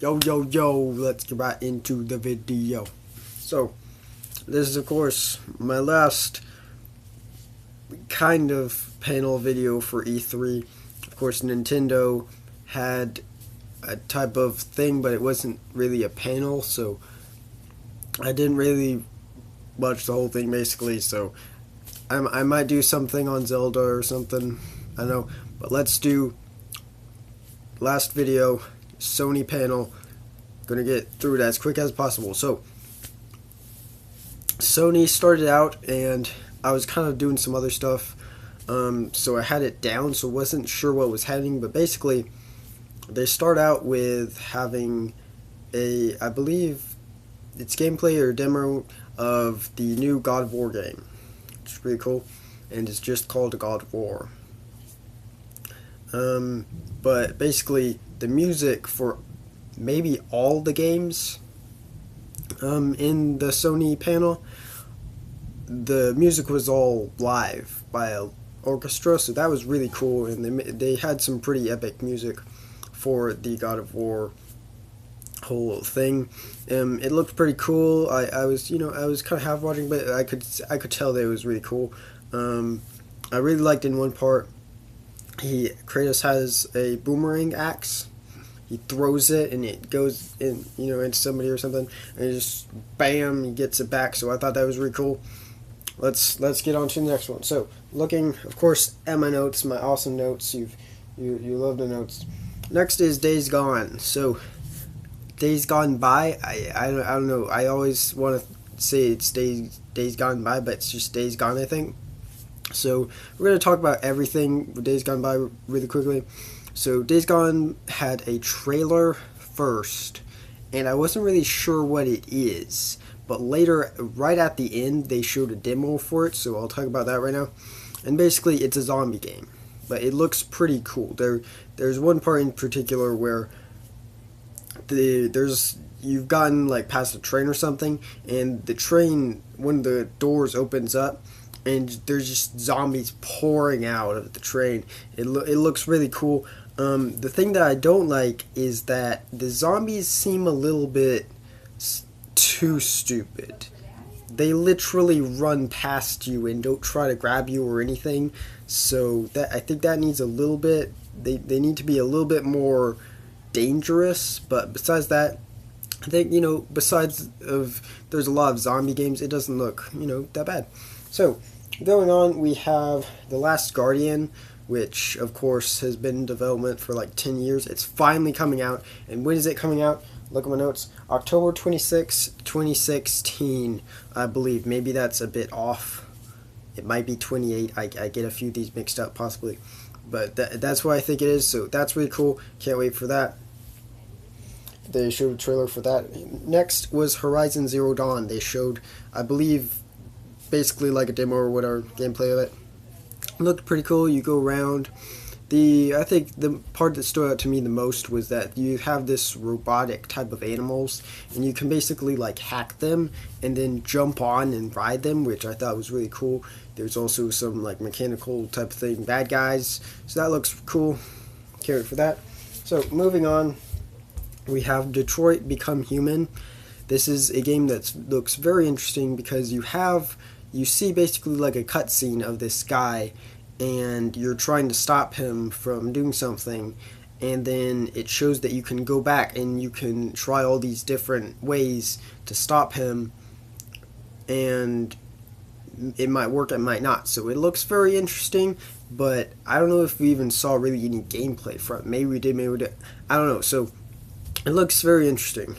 Yo, let's get right into the video. So, this is of course my last kind of panel video for E3. Of course, Nintendo had a type of thing, but it wasn't really a panel, so I didn't really watch the whole thing basically, so I might do something on Zelda or something, I don't know, but let's do last video, Sony panel. Gonna get through it as quick as possible. So Sony started out and I was kind of doing some other stuff, so I had it down, so wasn't sure what was happening, but basically they start out with having I believe it's gameplay or demo of the new God of War game, which is pretty cool, and it's just called God of War. But basically the music for maybe all the games in the Sony panel, the music was all live by an orchestra, so that was really cool, and they had some pretty epic music for the God of War whole thing. It looked pretty cool. I was kind of half watching, but I could tell that it was really cool. I really liked in one part, Kratos has a boomerang axe. He throws it and it goes in, into somebody or something, and it just bam, he gets it back. So I thought that was really cool. Let's get on to the next one. So looking, of course, at my notes, my awesome notes. You love the notes. Next is Days Gone. So Days Gone By. I don't know. I always want to say it's Days Gone By, but it's just Days Gone, I think. So we're going to talk about everything with Days Gone By really quickly. So Days Gone had a trailer first, and I wasn't really sure what it is, but later, right at the end, they showed a demo for it, so I'll talk about that right now. And basically, it's a zombie game, but it looks pretty cool. There's one part in particular where you've gotten like past a train or something, and the train, one of the doors opens up, and there's just zombies pouring out of the train. It looks really cool. The thing that I don't like is that the zombies seem a little bit too stupid. They literally run past you and don't try to grab you or anything. So I think that needs a little bit. They need to be a little bit more dangerous. But besides that, I think besides there's a lot of zombie games, it doesn't look that bad. So going on, we have The Last Guardian, which of course has been in development for like 10 years. It's finally coming out. And when is it coming out? Look at my notes. October 26, 2016, I believe. Maybe that's a bit off. It might be 28. I get a few of these mixed up possibly. But that's what I think it is. So that's really cool. Can't wait for that. They showed a trailer for that. Next was Horizon Zero Dawn. They showed, I believe, basically like a demo or whatever, gameplay of it. Looked pretty cool. You go around. I think the part that stood out to me the most was that you have this robotic type of animals, and you can basically like hack them and then jump on and ride them, which I thought was really cool. There's also some like mechanical type of thing, bad guys, so that looks cool. Can't wait for that. So moving on, we have Detroit Become Human. This is a game that looks very interesting because you see basically like a cutscene of this guy, and you're trying to stop him from doing something, and then it shows that you can go back and you can try all these different ways to stop him, and it might work, it might not. So it looks very interesting, but I don't know if we even saw really any gameplay from it. Maybe we did, maybe we did. I don't know. So it looks very interesting.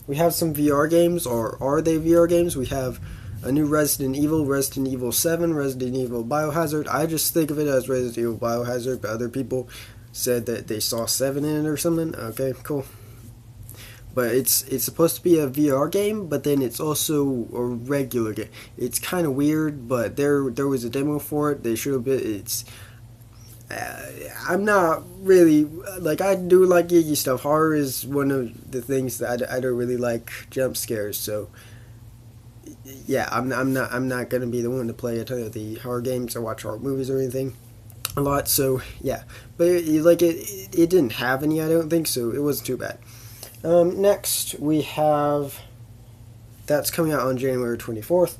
We have some VR games, or are they VR games? We have a new Resident Evil 7, Resident Evil Biohazard. I just think of it as Resident Evil Biohazard, but other people said that they saw 7 in it or something. Okay, cool. But it's supposed to be a VR game, but then it's also a regular game. It's kind of weird, but there was a demo for it. They showed a bit. I'm not really, like, I do like geeky stuff. Horror is one of the things that I don't really like, jump scares, so yeah, I'm not gonna be the one to play a ton of the horror games or watch horror movies or anything. a lot. So yeah, but it didn't have any, I don't think, so it wasn't too bad. Next we have, that's coming out on January 24th.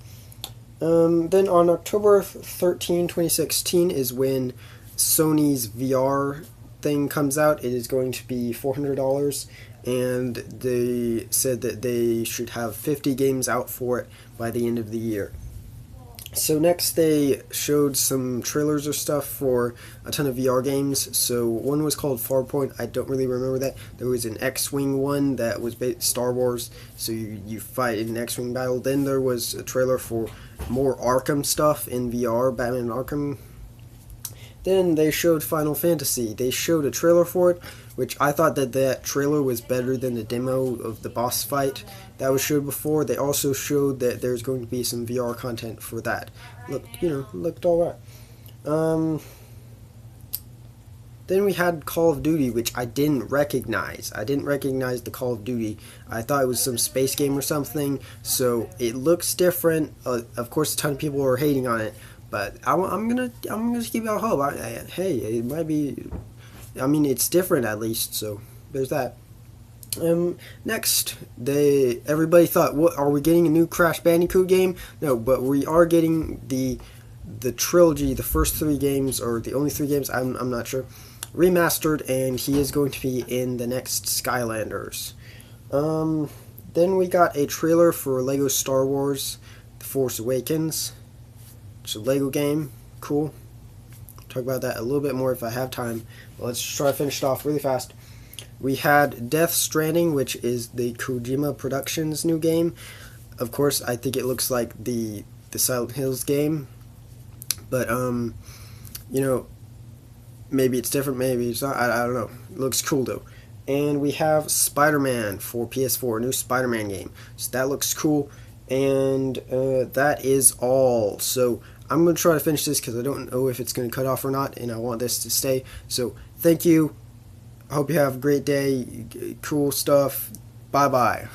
Then on October 13, 2016 is when Sony's VR thing comes out. It is going to be $400, and they said that they should have 50 games out for it by the end of the year. So next they showed some trailers or stuff for a ton of VR games. So one was called Farpoint. I don't really remember that. There was an X-Wing one that was Star Wars, so you fight in an X-Wing battle. Then there was a trailer for more Arkham stuff in VR, Batman Arkham. Then they showed Final Fantasy. They showed a trailer for it, which I thought that trailer was better than the demo of the boss fight that was showed before. They also showed that there's going to be some VR content for that. Looked alright. Then we had Call of Duty, which I didn't recognize. I didn't recognize the Call of Duty. I thought it was some space game or something, so it looks different. Of course, a ton of people are hating on it, but I'm gonna keep out hope. Hey, it might be. I mean, it's different at least, so there's that. Next, everybody thought, what, are we getting a new Crash Bandicoot game? No, but we are getting the trilogy, the first 3 games, or the only 3 games, I'm not sure, remastered, and he is going to be in the next Skylanders. Then we got a trailer for Lego Star Wars The Force Awakens. It's a Lego game. Cool. Talk about that a little bit more if I have time. But let's try to finish it off really fast. We had Death Stranding, which is the Kojima Productions new game. Of course, I think it looks like the Silent Hills game, but maybe it's different, maybe it's not. I don't know. It looks cool though. And we have Spider-Man for PS4, a new Spider-Man game. So that looks cool. And that is all. So I'm going to try to finish this because I don't know if it's going to cut off or not, and I want this to stay. So thank you. I hope you have a great day. Cool stuff. Bye-bye.